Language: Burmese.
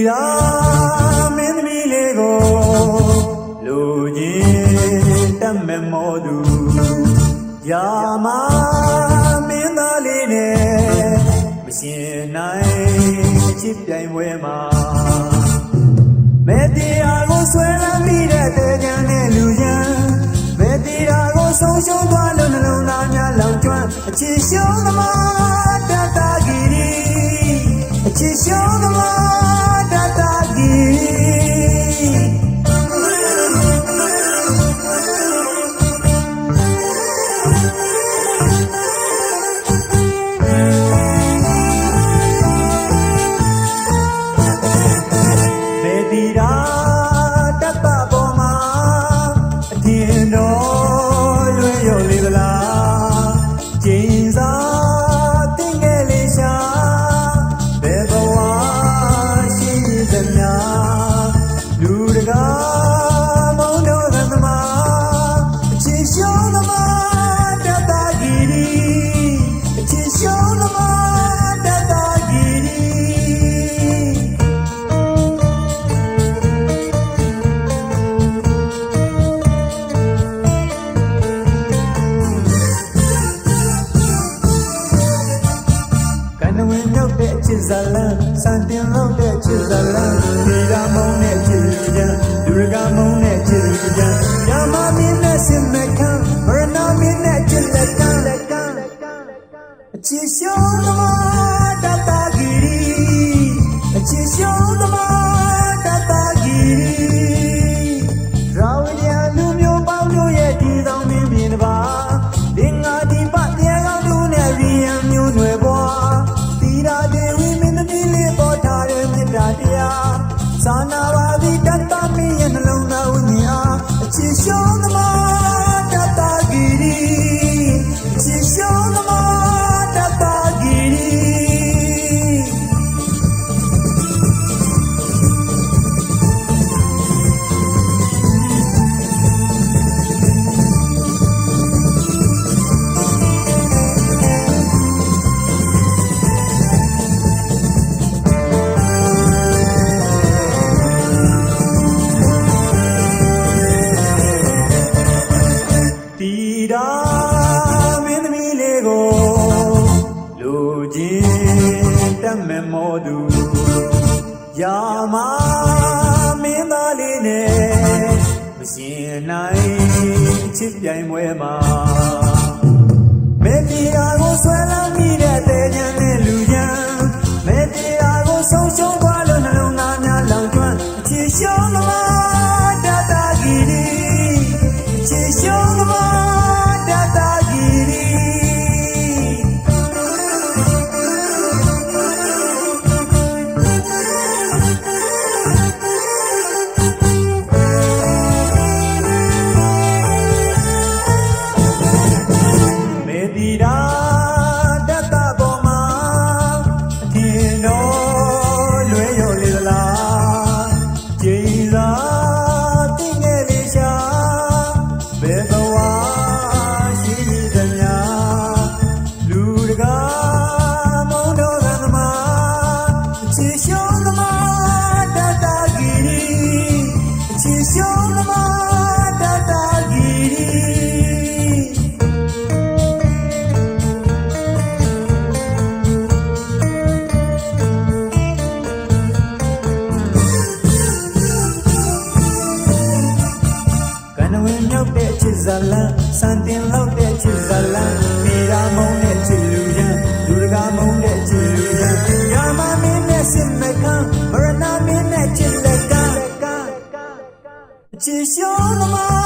ရာမင်းသမီးလေးကိုလူကြီးတတ်မဲ့မောသူရာမမင်းသားလေးနဲ့မရှင်နိုင်အချစ်ပြိုင်ပွဲမှာမဲတရားကိုဆွဲလမ်းပြီးတဲ့တေချမ်းနဲ့လူချမ်းမဲတရားကိုဆုံးရှုံးသွားလို့နှလုံးသားများလောင်ကျွမ်းအချစ်ရှုံးသမားတတဂီရီအချစ်ရှုံးသမားတတဂီချစ်ဇာလန်စံတင်လို့တဲ့ချစ်ဇာလန်ဒီရာမုံနဲ့ချစ်လူချမ်းလူရကမုံနဲ့ချစ်လူချမ်းညမမင်းနဲ့စင်မခံမရဏမင်းနဲ့ချစ်လက်ကန်းအချစ်ရှုံးသမားတတဂီရီအချစ်ရှုံးသမားတတဂီရီရာဝိယလူမျိုးပေါင်းတို့ရဲ့ဒီဆောင်မင်းမြင်တပါဒင်္ဂါဒီပတရားကောင်းတို့နဲ့ရီယံမျိုးနွယ်ပွားသာနာပါသည်တတမင်းရဲ့နှလုံးသားဝိညာဉ်အားအချစ်ရှုံးသမားတတဂီရီအချစ်ရှုံးသမားတတဂီရီမောသူရာမမင်းသားလေးနဲ့မရှင်နိုင်ချစ်ပြိုင်ပွဲမှာမဲတရားကိုဆွဲလမ်းပြီးတဲ့တေချမ်းနဲ့လူချမ်းမဲတရားကိုဆုံးရှုံးသွားလို့နှလုံးသားများလောင်ကျွမ်းအချစ်ရှုံးသမားတတဂီရီအချစ်ရှုံးသမားတတဂီရီဇာလန်စံတင်လို့တဲ့ချစ်ဇာလန်ဒီရာမုံနဲ့ချစ်လူချမ်းလူရကမုံနဲ့ချစ်လူချမ်းညမမင်းနဲ့စင်မခံမရဏမင်းနဲ့ချစ်လက်ကန်းအချစ်ရှုံးသမား